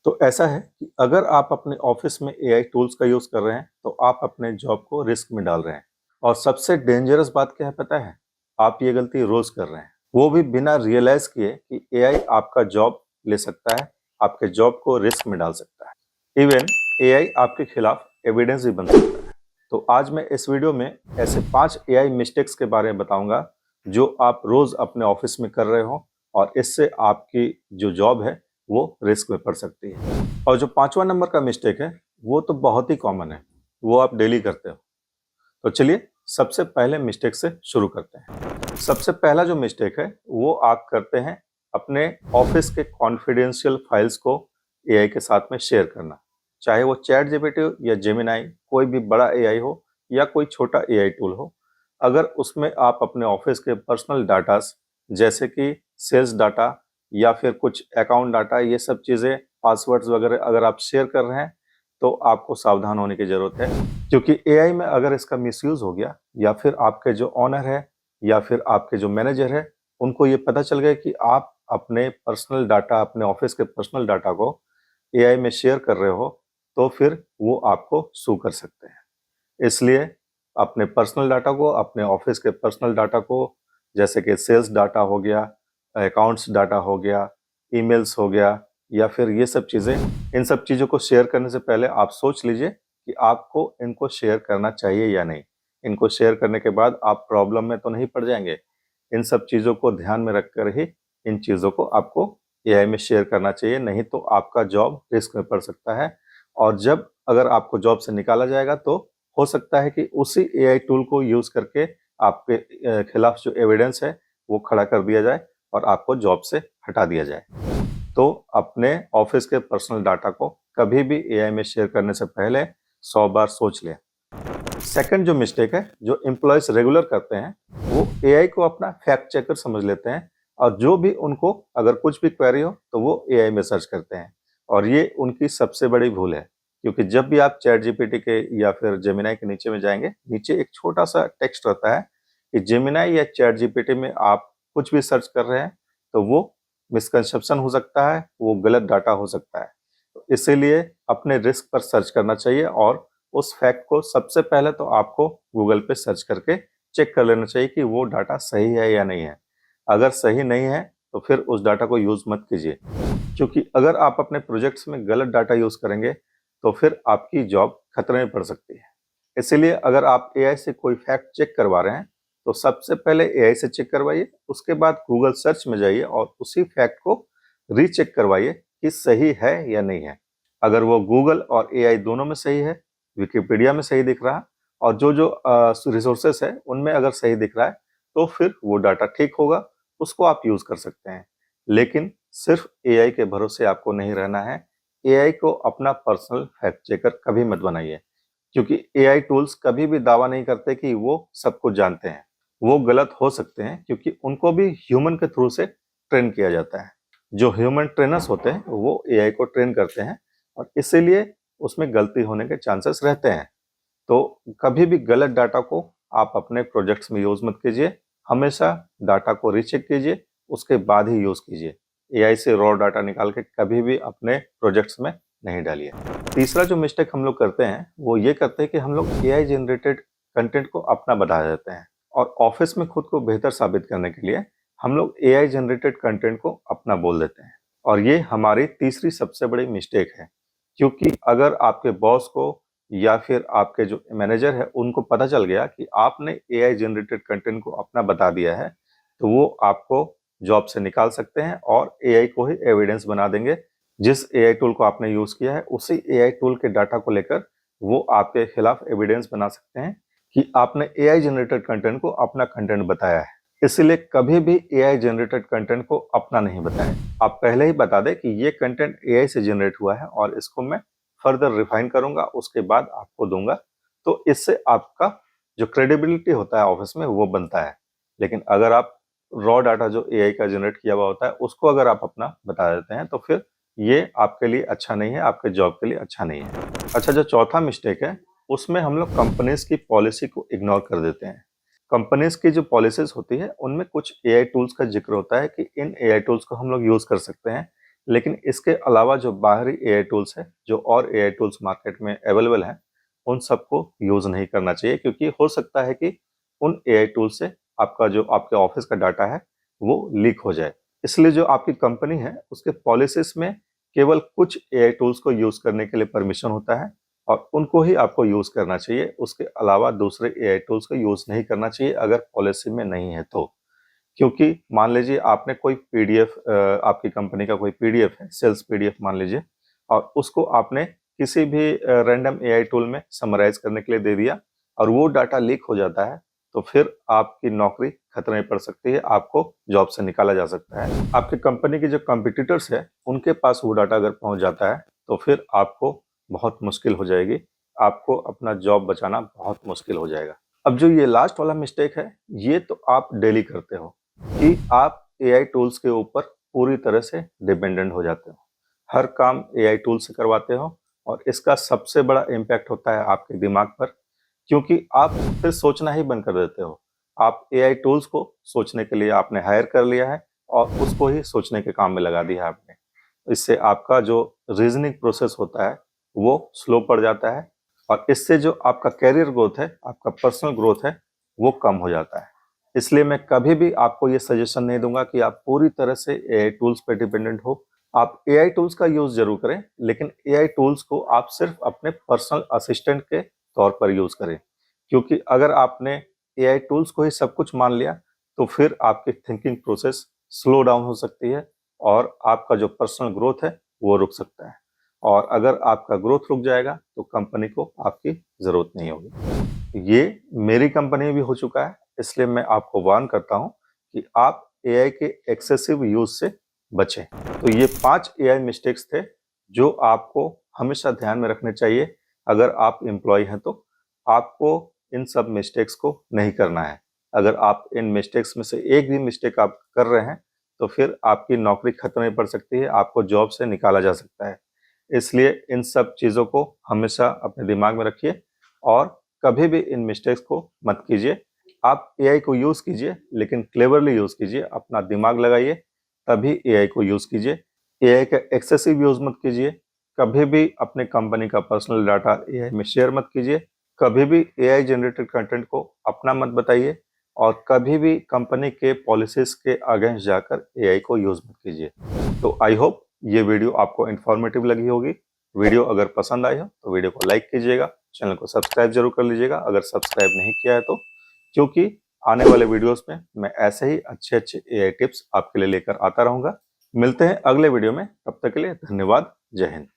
तो ऐसा है कि अगर आप अपने ऑफिस में एआई टूल्स का यूज़ कर रहे हैं, तो आप अपने जॉब को रिस्क में डाल रहे हैं। और सबसे डेंजरस बात क्या है पता है? आप ये गलती रोज़ कर रहे हैं। वो भी बिना रियलाइज़ किए कि एआई आपका जॉब ले सकता है, आपके जॉब को रिस्क में डाल सकता है। इवन एआई आपके खिलाफ एविडेंस भी बन सकता है। तो आज मैं इस वीडियो में ऐसे 5 एआई मिस्टेक्स के बारे में बताऊंगा, जो आप रोज़ अपने ऑफिस में कर रहे हो और इससे आपकी जो जॉब है वो रिस्क में पड़ सकती है। और जो 5वां नंबर का मिस्टेक है, वो तो बहुत ही कॉमन है, वो आप डेली करते हो। तो चलिए सबसे पहले मिस्टेक से शुरू करते हैं। सबसे पहला जो मिस्टेक है, वो आप करते हैं अपने ऑफिस के कॉन्फिडेंशियल फाइल्स को एआई के साथ में शेयर करना। चाहे वो चैट जीपीटी हो या जेमिनाई, कोई भी बड़ा एआई हो या कोई छोटा एआई टूल हो। अगर उसमें आप अपने ऑफिस के पर्सनल डाटास, जैसे कि सेल्स डाटा या फिर कुछ अकाउंट डाटा, ये सब चीज़ें, पासवर्ड्स वगैरह अगर आप शेयर कर रहे हैं, तो आपको सावधान होने की ज़रूरत है। क्योंकि एआई में अगर इसका मिसयूज़ हो गया, या फिर आपके जो ओनर है या फिर आपके जो मैनेजर है, उनको ये पता चल गया कि आप अपने पर्सनल डाटा, अपने ऑफिस के पर्सनल डाटा को एआई में शेयर कर रहे हो, तो फिर वो आपको सू कर सकते हैं। इसलिए अपने पर्सनल डाटा को, अपने ऑफिस के पर्सनल डाटा को, जैसे कि सेल्स डाटा हो गया, अकाउंट्स डाटा हो गया, ईमेल्स हो गया, या फिर ये सब चीज़ें, इन सब चीज़ों को शेयर करने से पहले आप सोच लीजिए कि आपको इनको शेयर करना चाहिए या नहीं। इनको शेयर करने के बाद आप प्रॉब्लम में तो नहीं पड़ जाएंगे। इन सब चीज़ों को ध्यान में रखकर ही इन चीज़ों को आपको एआई में शेयर करना चाहिए, नहीं तो आपका जॉब रिस्क में पड़ सकता है। और जब अगर आपको जॉब से निकाला जाएगा, तो हो सकता है कि उसी एआई टूल को यूज़ करके आपके खिलाफ जो एविडेंस है वो खड़ा कर दिया जाए और आपको जॉब से हटा दिया जाए। तो अपने ऑफिस के पर्सनल डाटा को कभी भी एआई में शेयर करने से पहले 100 बार सोच लें। सेकंड जो मिस्टेक है, जो एम्प्लॉयज रेगुलर करते हैं, वो एआई को अपना फैक्ट चेकर समझ लेते हैं और जो भी उनको अगर कुछ भी क्वेरी हो तो वो एआई में सर्च करते हैं। और ये उनकी सबसे बड़ी भूल है, क्योंकि जब भी आप चैट जीपीटी के या फिर जेमिनाई के नीचे में जाएंगे, नीचे एक छोटा सा टेक्स्ट रहता है कि जेमिनाई या चैट जीपीटी में आप कुछ भी सर्च कर रहे हैं, तो वो मिसकंसेप्शन हो सकता है, वो गलत डाटा हो सकता है। तो इसीलिए अपने रिस्क पर सर्च करना चाहिए, और उस फैक्ट को सबसे पहले तो आपको गूगल पे सर्च करके चेक कर लेना चाहिए कि वो डाटा सही है या नहीं है। अगर सही नहीं है, तो फिर उस डाटा को यूज़ मत कीजिए, क्योंकि अगर आप अपने प्रोजेक्ट्स में गलत डाटा यूज़ करेंगे, तो फिर आपकी जॉब खतरे में पड़ सकती है। इसीलिए अगर आप एआई से कोई फैक्ट चेक करवा रहे हैं, तो सबसे पहले एआई से चेक करवाइए, उसके बाद गूगल सर्च में जाइए और उसी फैक्ट को रीचेक करवाइए कि सही है या नहीं है। अगर वो गूगल और एआई दोनों में सही है, विकिपीडिया में सही दिख रहा, और जो जो रिसोर्सेस है उनमें अगर सही दिख रहा है, तो फिर वो डाटा ठीक होगा, उसको आप यूज़ कर सकते हैं। लेकिन सिर्फ एआई के भरोसे आपको नहीं रहना है। एआई को अपना पर्सनल फैक्ट चेकर कभी मत बनाइए, क्योंकि एआई टूल्स कभी भी दावा नहीं करते कि वो सब कुछ जानते हैं। वो गलत हो सकते हैं, क्योंकि उनको भी ह्यूमन के थ्रू से ट्रेन किया जाता है। जो ह्यूमन ट्रेनर्स होते हैं वो एआई को ट्रेन करते हैं, और इसीलिए उसमें गलती होने के चांसेस रहते हैं। तो कभी भी गलत डाटा को आप अपने प्रोजेक्ट्स में यूज़ मत कीजिए। हमेशा डाटा को रीचेक कीजिए, उसके बाद ही यूज़ कीजिए। एआई से रॉ डाटा निकाल के कभी भी अपने प्रोजेक्ट्स में नहीं डालिए। तीसरा जो मिस्टेक हम लोग करते हैं, वो ये करते हैं कि हम लोग एआई जनरेटेड कंटेंट को अपना बना देते हैं, और ऑफिस में खुद को बेहतर साबित करने के लिए हम लोग एआई जनरेटेड कंटेंट को अपना बोल देते हैं। और ये हमारी तीसरी सबसे बड़ी मिस्टेक है, क्योंकि अगर आपके बॉस को या फिर आपके जो मैनेजर है उनको पता चल गया कि आपने एआई जनरेटेड कंटेंट को अपना बता दिया है, तो वो आपको जॉब से निकाल सकते हैं और एआई को ही एविडेंस बना देंगे। जिस एआई टूल को आपने यूज़ किया है, उसी एआई टूल के डाटा को लेकर वो आपके खिलाफ एविडेंस बना सकते हैं कि आपने एआई जनरेटेड कंटेंट को अपना कंटेंट बताया है। इसलिए कभी भी एआई जनरेटेड कंटेंट को अपना नहीं बताएं। आप पहले ही बता दें कि ये कंटेंट एआई से जनरेट हुआ है और इसको मैं फर्दर रिफाइन करूंगा, उसके बाद आपको दूंगा। तो इससे आपका जो क्रेडिबिलिटी होता है ऑफिस में, वो बनता है। लेकिन अगर आप रॉ डाटा जो एआई का जनरेट किया हुआ होता है उसको अगर आप अपना बता देते हैं, तो फिर ये आपके लिए अच्छा नहीं है, आपके जॉब के लिए अच्छा नहीं है। अच्छा, जो चौथा मिस्टेक है, उसमें हम लोग कंपनीज की पॉलिसी को इग्नोर कर देते हैं। कंपनीज की जो पॉलिसीज होती है, उनमें कुछ एआई टूल्स का जिक्र होता है कि इन एआई टूल्स को हम लोग यूज़ कर सकते हैं, लेकिन इसके अलावा जो बाहरी एआई टूल्स है, जो और एआई टूल्स मार्केट में अवेलेबल हैं, उन सबको यूज़ नहीं करना चाहिए, क्योंकि हो सकता है कि उन एआई टूल से आपका जो आपके ऑफिस का डाटा है वो लीक हो जाए। इसलिए जो आपकी कंपनी है उसके पॉलिसीज में केवल कुछ एआई टूल्स को यूज़ करने के लिए परमिशन होता है और उनको ही आपको यूज़ करना चाहिए। उसके अलावा दूसरे एआई टूल्स को यूज़ नहीं करना चाहिए अगर पॉलिसी में नहीं है तो। क्योंकि मान लीजिए आपने कोई पीडीएफ आपकी कंपनी का कोई पीडीएफ है, सेल्स पीडीएफ मान लीजिए, और उसको आपने किसी भी रैंडम एआई टूल में समराइज़ करने के लिए दे दिया और वो डाटा लीक हो जाता है, तो फिर आपकी नौकरी खतरे में पड़ सकती है, आपको जॉब से निकाला जा सकता है। आपकी कंपनी के जो कॉम्पिटिटर्स हैं, उनके पास वो डाटा अगर पहुँच जाता है, तो फिर आपको बहुत मुश्किल हो जाएगी, आपको अपना जॉब बचाना बहुत मुश्किल हो जाएगा। अब जो ये लास्ट वाला मिस्टेक है, ये तो आप डेली करते हो कि आप एआई टूल्स के ऊपर पूरी तरह से डिपेंडेंट हो जाते हो। हर काम एआई टूल से करवाते हो और इसका सबसे बड़ा इम्पैक्ट होता है आपके दिमाग पर, क्योंकि आप फिर सोचना ही बंद कर देते हो। आप एआई टूल्स को सोचने के लिए आपने हायर कर लिया है और उसको ही सोचने के काम में लगा दिया है आपने। इससे आपका जो रीजनिंग प्रोसेस होता है वो स्लो पड़ जाता है और इससे जो आपका कैरियर ग्रोथ है, आपका पर्सनल ग्रोथ है, वो कम हो जाता है। इसलिए मैं कभी भी आपको ये सजेशन नहीं दूंगा कि आप पूरी तरह से एआई टूल्स पे डिपेंडेंट हो। आप एआई टूल्स का यूज जरूर करें, लेकिन एआई टूल्स को आप सिर्फ अपने पर्सनल असिस्टेंट के तौर पर यूज करें, क्योंकि अगर आपने एआई टूल्स को ही सब कुछ मान लिया तो फिर आपकी थिंकिंग प्रोसेस स्लो डाउन हो सकती है और आपका जो पर्सनल ग्रोथ है वो रुक सकता है। और अगर आपका ग्रोथ रुक जाएगा तो कंपनी को आपकी जरूरत नहीं होगी। ये मेरी कंपनी में भी हो चुका है, इसलिए मैं आपको वार्न करता हूं कि आप एआई के एक्सेसिव यूज से बचें। तो ये 5 एआई मिस्टेक्स थे जो आपको हमेशा ध्यान में रखने चाहिए। अगर आप एम्प्लॉय हैं तो आपको इन सब मिस्टेक्स को नहीं करना है। अगर आप इन मिस्टेक्स में से एक भी मिस्टेक आप कर रहे हैं तो फिर आपकी नौकरी खतरे में पड़ सकती है, आपको जॉब से निकाला जा सकता है। इसलिए इन सब चीज़ों को हमेशा अपने दिमाग में रखिए और कभी भी इन मिस्टेक्स को मत कीजिए। आप एआई को यूज़ कीजिए, लेकिन क्लेवरली यूज़ कीजिए, अपना दिमाग लगाइए, तभी एआई को यूज़ कीजिए। एआई का एक्सेसिव यूज़ मत कीजिए। कभी भी अपने कंपनी का पर्सनल डाटा एआई में शेयर मत कीजिए। कभी भी एआई जनरेटेड कंटेंट को अपना मत बताइए और कभी भी कंपनी के पॉलिसीज के अगेंस्ट जाकर एआई को यूज़ मत कीजिए। तो आई होप ये वीडियो आपको इन्फॉर्मेटिव लगी होगी। वीडियो अगर पसंद आई हो तो वीडियो को लाइक कीजिएगा, चैनल को सब्सक्राइब जरूर कर लीजिएगा अगर सब्सक्राइब नहीं किया है तो, क्योंकि आने वाले वीडियोस में मैं ऐसे ही अच्छे एआई टिप्स आपके लिए लेकर आता रहूंगा। मिलते हैं अगले वीडियो में, तब तक के लिए धन्यवाद। जय हिंद।